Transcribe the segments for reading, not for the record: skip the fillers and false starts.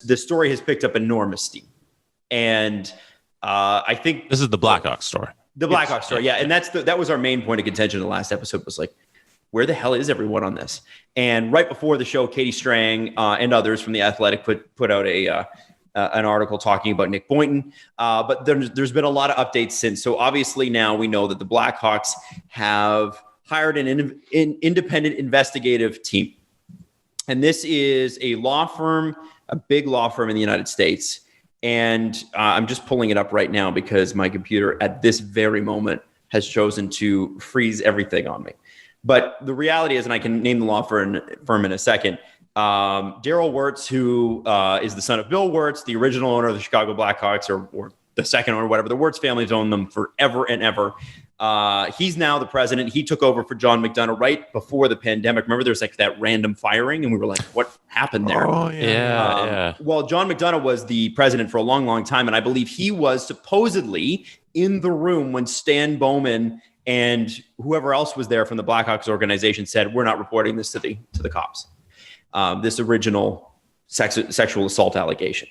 the story has picked up enormous steam. And I think this is the Blackhawks story. The Blackhawks story, yeah. And that was our main point of contention in the last episode, was like, where the hell is everyone on this? And right before the show, Katie Strang and others from The Athletic put out an article talking about Nick Boynton. But there's been a lot of updates since. So obviously now we know that the Blackhawks have hired an independent investigative team. And this is a law firm, a big law firm in the United States. And I'm just pulling it up right now because my computer at this very moment has chosen to freeze everything on me. But the reality is, and I can name the law firm in a second, Daryl Wirtz, who is the son of Bill Wirtz, the original owner of the Chicago Blackhawks, or the second owner, whatever. The Wirtz family's owned them forever and ever. He's now the president. He took over for John McDonough right before the pandemic. Remember, there was like that random firing, and we were like, what happened there? Oh, yeah. Well, John McDonough was the president for a long, long time, and I believe he was supposedly in the room when Stan Bowman and whoever else was there from the Blackhawks organization said, we're not reporting this to the cops. This original sexual assault allegation.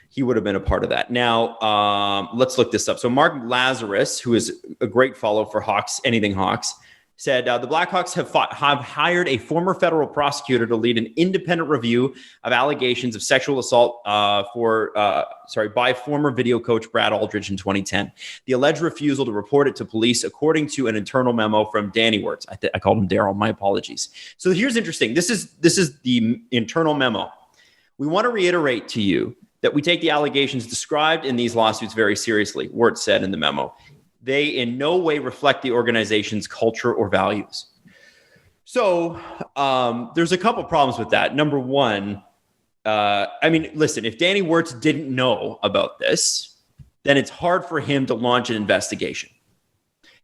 He would have been a part of that. Now, let's look this up. So Mark Lazarus, who is a great follow for Hawks, anything Hawks, said the Blackhawks have hired a former federal prosecutor to lead an independent review of allegations of sexual assault by former video coach Brad Aldridge in 2010. The alleged refusal to report it to police, according to an internal memo from Danny Wirtz. I called him Daryl. My apologies. So here's interesting. This is the internal memo. We want to reiterate to you that we take the allegations described in these lawsuits very seriously, Wirtz said in the memo. They in no way reflect the organization's culture or values. So there's a couple problems with that. Number one, listen, if Danny Wirtz didn't know about this, then it's hard for him to launch an investigation.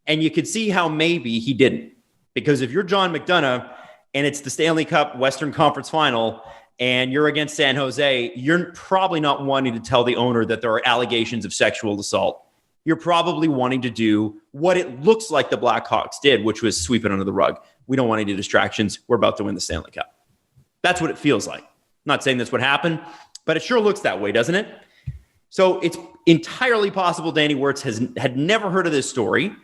And you could see how maybe he didn't. Because if you're John McDonough and it's the Stanley Cup Western Conference Final and you're against San Jose, you're probably not wanting to tell the owner that there are allegations of sexual assault. You're probably wanting to do what it looks like the Blackhawks did, which was sweep it under the rug. We don't want any distractions. We're about to win the Stanley Cup. That's what it feels like. I'm not saying that's what happened, but it sure looks that way, doesn't it? So it's entirely possible Danny Wirtz had never heard of this story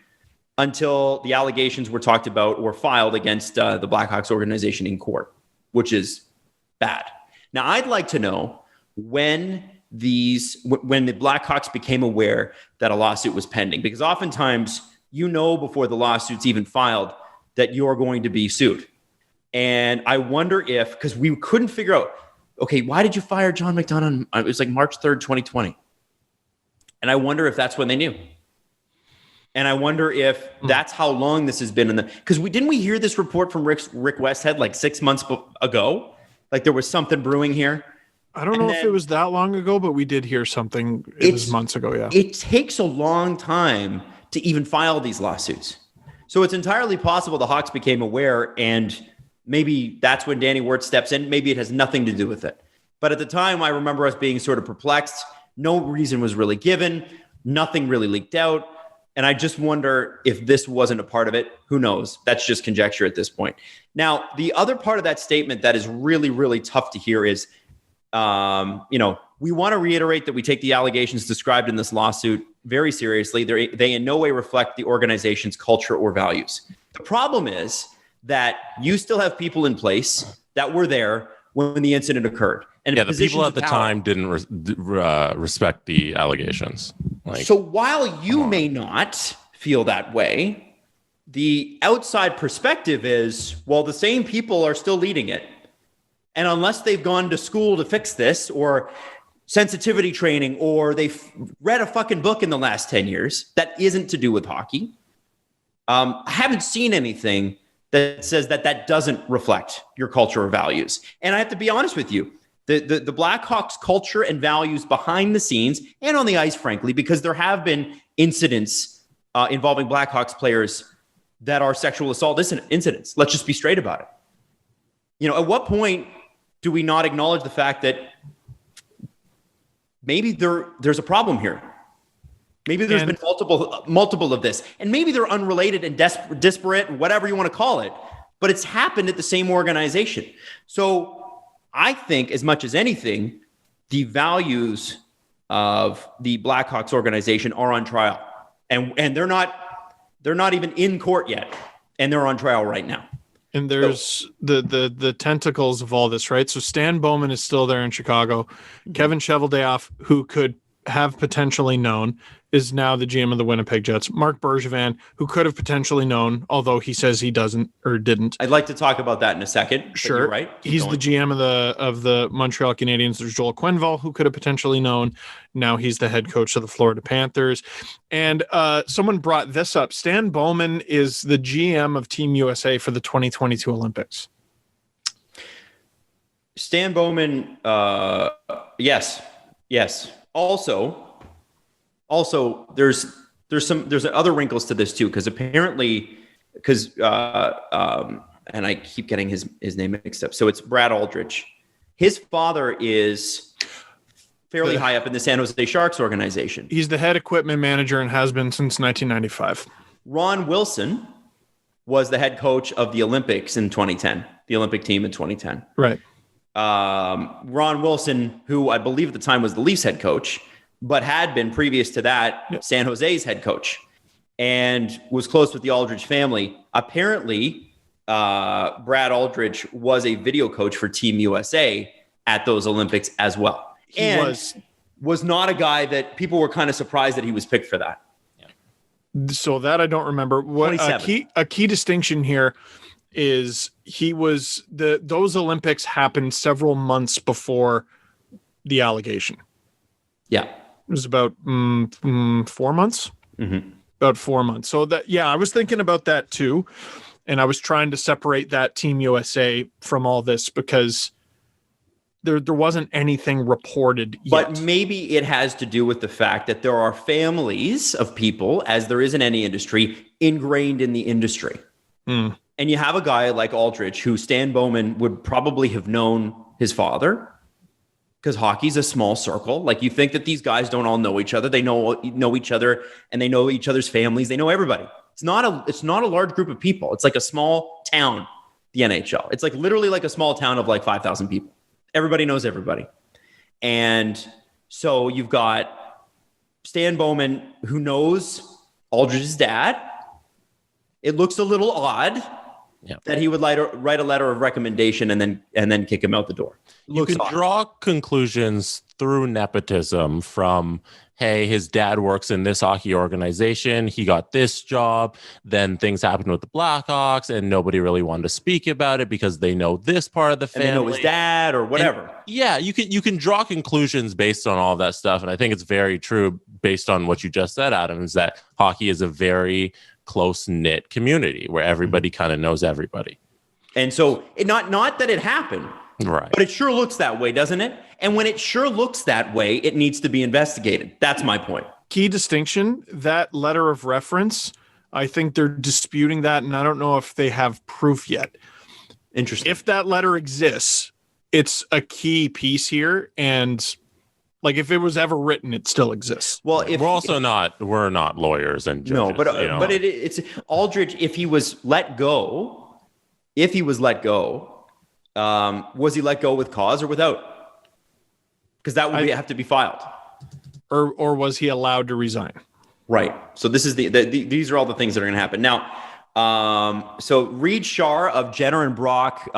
until the allegations were talked about or filed against the Blackhawks organization in court, which is bad. Now, I'd like to know when the Blackhawks became aware that a lawsuit was pending, because oftentimes before the lawsuit's even filed that you're going to be sued. And I wonder if, because we couldn't figure out, okay, why did you fire John McDonough? It was like March 3rd, 2020. And I wonder if that's when they knew. And I wonder if that's how long this has been because didn't we hear this report from Rick Westhead like 6 months ago? Like there was something brewing here. I don't know if it was that long ago, but we did hear something. It was months ago, yeah. It takes a long time to even file these lawsuits. So it's entirely possible the Hawks became aware, and maybe that's when Danny Wirtz steps in. Maybe it has nothing to do with it. But at the time, I remember us being sort of perplexed. No reason was really given. Nothing really leaked out. And I just wonder if this wasn't a part of it. Who knows? That's just conjecture at this point. Now, the other part of that statement that is really, really tough to hear is, we want to reiterate that we take the allegations described in this lawsuit very seriously. They in no way reflect the organization's culture or values. The problem is that you still have people in place that were there when the incident occurred. And the people at the time didn't respect the allegations. So while you may not feel that way, the outside perspective is, well, the same people are still leading it. And unless they've gone to school to fix this, or sensitivity training, or they've read a fucking book in the last 10 years that isn't to do with hockey, I haven't seen anything that says that doesn't reflect your culture or values. And I have to be honest with you, the Blackhawks culture and values behind the scenes and on the ice, frankly, because there have been incidents involving Blackhawks players that are sexual assault incidents. Let's just be straight about it. At what point do we not acknowledge the fact that maybe there's a problem here? Maybe there's been multiple of this, and maybe they're unrelated and disparate, whatever you want to call it, but it's happened at the same organization. So I think, as much as anything, the values of the Blackhawks organization are on trial, and they're not even in court yet, and they're on trial right now. And there's the tentacles of all this, right? So Stan Bowman is still there in Chicago. Kevin Cheveldayoff, who could have potentially known, is now the GM of the Winnipeg Jets. Mark Bergevin, who could have potentially known, although he says he doesn't or didn't. I'd like to talk about that in a second. Sure, you're right. He's the GM of the Montreal Canadiens. There's Joel Quenneville, who could have potentially known. Now he's the head coach of the Florida Panthers. And someone brought this up. Stan Bowman is the GM of Team USA for the 2022 Olympics. Stan Bowman, yes. Also, there's other wrinkles to this too, because apparently, and I keep getting his name mixed up. So it's Brad Aldrich. His father is fairly high up in the San Jose Sharks organization. He's the head equipment manager and has been since 1995. Ron Wilson was the head coach of the Olympics in 2010, the Olympic team in 2010. Right. Ron Wilson, who I believe at the time was the Leafs head coach, but had been previous to that San Jose's head coach, and was close with the Aldrich family. Apparently, Brad Aldrich was a video coach for Team USA at those Olympics as well. He was not a guy that people were kind of surprised that he was picked for that. So that I don't remember. What a key distinction here is he was those Olympics happened several months before the allegation. Yeah. It was about 4 months. Mm-hmm. About 4 months. So I was thinking about that too. And I was trying to separate that Team USA from all this because there wasn't anything reported yet. But maybe it has to do with the fact that there are families of people, as there is in any industry, ingrained in the industry. Mm. And you have a guy like Aldrich, who Stan Bowman would probably have known his father, because hockey's a small circle. Like, you think that these guys don't all know each other. They know each other, and they know each other's families. They know everybody. It's not a large group of people. It's like a small town, the NHL. It's like literally like a small town of like 5,000 people. Everybody knows everybody. And so you've got Stan Bowman, who knows Aldrich's dad. It looks a little odd that he would write a letter of recommendation and then kick him out the door. You can draw conclusions through nepotism from, hey, his dad works in this hockey organization. He got this job. Then things happened with the Blackhawks and nobody really wanted to speak about it because they know this part of the family. And they know his dad or whatever. And you can draw conclusions based on all that stuff. And I think it's very true based on what you just said, Adam, is that hockey is a very close-knit community where everybody kind of knows everybody. And so not that it happened, right? But it sure looks that way, doesn't it? And when it sure looks that way, it needs to be investigated. That's my point. Key distinction, that letter of reference, I think they're disputing that, and I don't know if they have proof yet. Interesting. If that letter exists, it's a key piece here, and like if it was ever written, it still exists. Well, we're not lawyers and judges. No, but it's Aldrich. If he was let go, was he let go with cause or without? Because that would have to be filed. Or was he allowed to resign? Right. So this is these are all the things that are going to happen now. So Reed Shar of Jenner and Brock,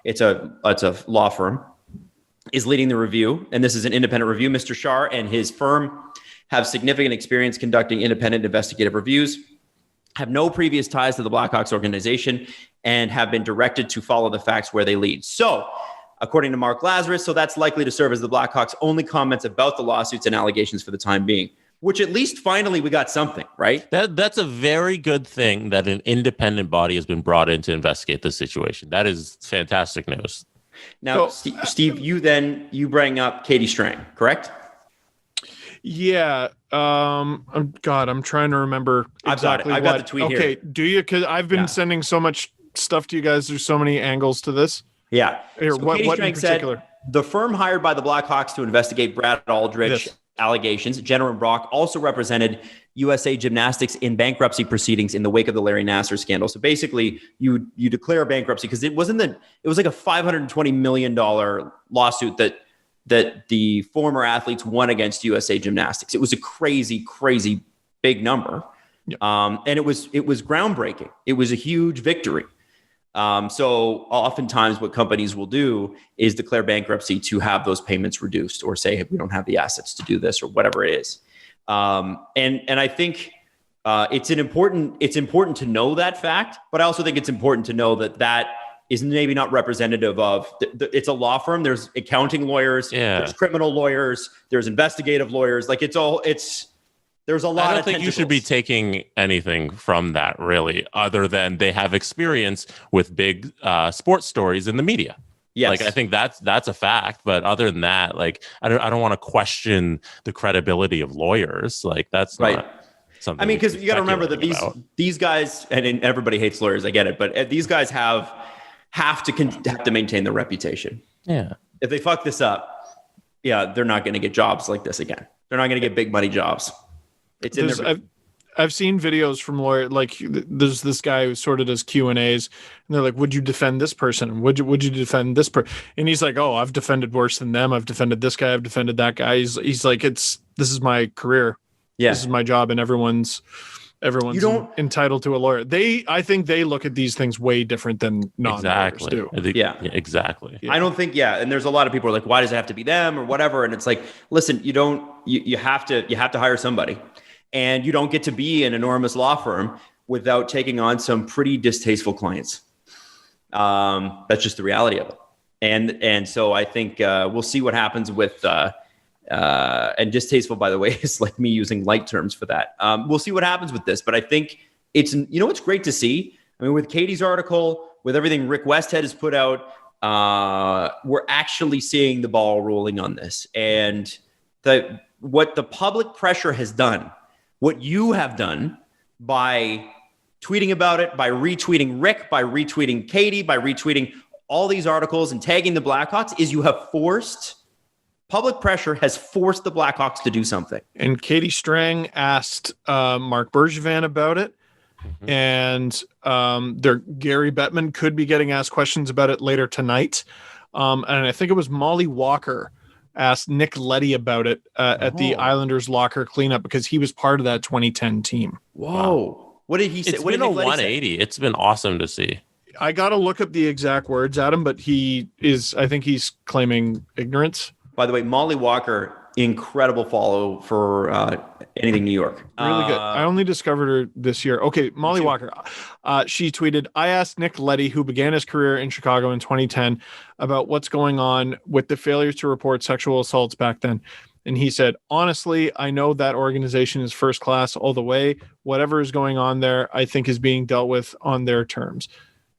it's a law firm, is leading the review, and this is an independent review. Mr. Shar and his firm have significant experience conducting independent investigative reviews, have no previous ties to the Blackhawks organization, and have been directed to follow the facts where they lead. So, according to Mark Lazarus, so that's likely to serve as the Blackhawks' only comments about the lawsuits and allegations for the time being, which at least finally we got something, right? That's a very good thing that an independent body has been brought in to investigate this situation. That is fantastic news. Now, Steve, you bring up Katie Strang, correct? Yeah. I'm trying to remember exactly I've got the tweet here. Okay, do you? Because I've been sending so much stuff to you guys. There's so many angles to this. Yeah. Here, so what in particular? Said, the firm hired by the Blackhawks to investigate Brad Aldrich allegations, Jenner and Brock, also represented USA Gymnastics in bankruptcy proceedings in the wake of the Larry Nassar scandal. So basically, you declare bankruptcy because it was like a $520 million lawsuit that that the former athletes won against USA Gymnastics. It was a crazy, crazy big number. Yep. And it was groundbreaking. It was a huge victory. So oftentimes what companies will do is declare bankruptcy to have those payments reduced, or say, hey, we don't have the assets to do this, or whatever it is. And I think it's important to know that fact, but I also think it's important to know that is maybe not representative of it's a law firm. There's accounting lawyers, there's criminal lawyers, there's investigative lawyers. Like there's a lot. I don't think you should be taking anything from that, really, other than they have experience with big sports stories in the media. Yes. Like I think that's a fact, but other than that, like I don't want to question the credibility of lawyers. Like that's right. Not something. I mean, because you got to remember that these guys, and everybody hates lawyers. I get it, but these guys have to maintain their reputation. Yeah. If they fuck they're not going to get jobs like this again. They're not going to get big money jobs. I've seen videos from lawyers, like there's this guy who sort of does Q&As, and they're like, would you defend this person? Would you defend this person? And he's like, oh, I've defended worse than them. I've defended this guy. I've defended that guy. He's like, this is my career. Yeah. This is my job. And everyone's entitled to a lawyer. I think they look at these things way different than non-lawyers do. Yeah, exactly. Yeah. I don't think, and there's a lot of people who are like, why does it have to be them or whatever? And it's like, listen, you have to hire somebody. And you don't get to be an enormous law firm without taking on some pretty distasteful clients. That's just the reality of it. And so I think we'll see what happens with, and distasteful, by the way, is like me using light terms for that. We'll see what happens with this. But I think it's great to see. I mean, with Katie's article, with everything Rick Westhead has put out, we're actually seeing the ball rolling on this. And what the public pressure has done, what you have done by tweeting about it, by retweeting Rick, by retweeting Katie, by retweeting all these articles and tagging the Blackhawks, is public pressure has forced the Blackhawks to do something. And Katie Strang asked Mark Bergevin about it. Mm-hmm. And Gary Bettman could be getting asked questions about it later tonight. And I think it was Molly Walker asked Nick Leddy about it at the Islanders locker cleanup, because he was part of that 2010 team. Whoa. Wow. What did he say? It's been a 180. It's been awesome to see. I got to look up the exact words, Adam, but I think he's claiming ignorance. By the way, Molly Walker, incredible follow for Anything New York. Really good. I only discovered her this year. Okay, Molly Walker. She tweeted, I asked Nick Leddy, who began his career in Chicago in 2010, about what's going on with the failures to report sexual assaults back then. And he said, honestly, I know that organization is first class all the way. Whatever is going on there, I think is being dealt with on their terms.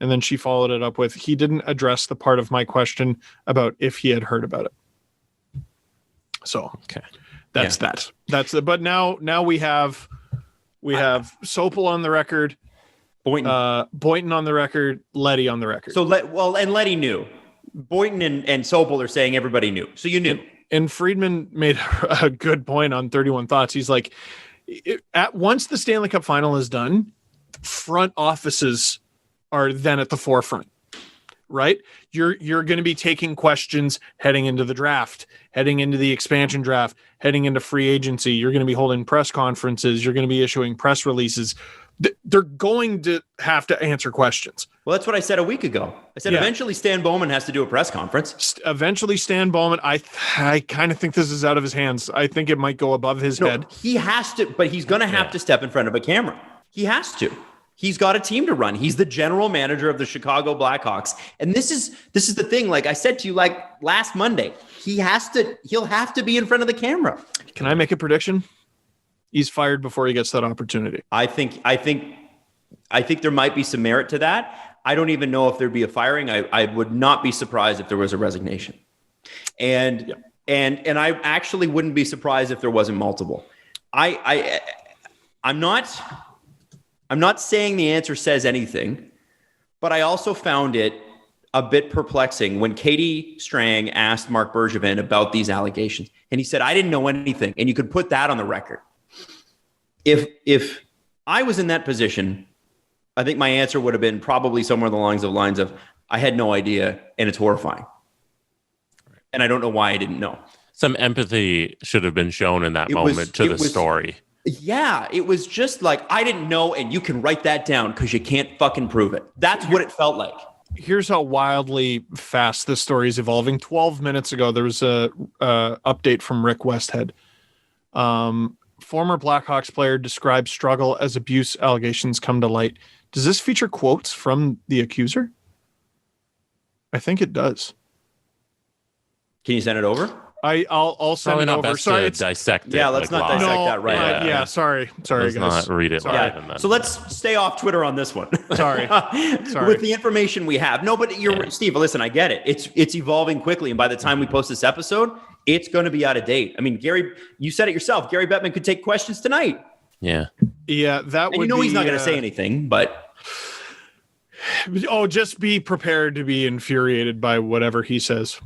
And then she followed it up with, he didn't address the part of my question about if he had heard about it. So that's that. That's it. But now we have Sopel on the record, Boynton on the record, Leddy on the record. So and Leddy knew. Boynton and Sopel are saying everybody knew. So you knew. And Friedman made a good point on 31 Thoughts. He's like, once the Stanley Cup final is done, front offices are then at the forefront. Right? You're going to be taking questions heading into the draft, heading into the expansion draft, heading into free agency. You're going to be holding press conferences. You're going to be issuing press releases. They're going to have to answer questions. Well, that's what I said a week ago. I said eventually Stan Bowman has to do a press conference. Eventually Stan Bowman. I kind of think this is out of his hands. I think it might go above his head. He has to, but he's going to have to step in front of a camera. He has to. He's got a team to run. He's the general manager of the Chicago Blackhawks. And this is the thing. Like I said to you, like last Monday, he'll have to be in front of the camera. Can I make a prediction? He's fired before he gets that opportunity. I think there might be some merit to that. I don't even know if there'd be a firing. I would not be surprised if there was a resignation. And I actually wouldn't be surprised if there wasn't multiple. I'm not saying the answer says anything, but I also found it a bit perplexing when Katie Strang asked Mark Bergevin about these allegations. And he said, I didn't know anything. And you could put that on the record. If I was in that position, I think my answer would have been probably somewhere along the lines of, I had no idea, and it's horrifying. and I don't know why I didn't know. Some empathy should have been shown in that moment to the story. Yeah, it was just like, I didn't know, and you can write that down because you can't fucking prove it. That's what it felt like. Here's how wildly fast this story is evolving. 12 minutes ago, there was a update from Rick Westhead. Former Blackhawks player describes struggle as abuse allegations come to light. Does this feature quotes from the accuser? I think it does. Can you send it over? I'll send it over. Sorry, dissect it. Yeah, let's not dissect that right. Yeah, sorry, let's guys. not read it live. Yeah. So let's stay off Twitter on this one. Sorry. With the information we have. No, but Steve, listen, I get it. It's evolving quickly, and by the time we post this episode, it's going to be out of date. I mean, Gary, you said it yourself. Gary Bettman could take questions tonight. Yeah. Yeah, that would. He's not going to say anything, but just be prepared to be infuriated by whatever he says.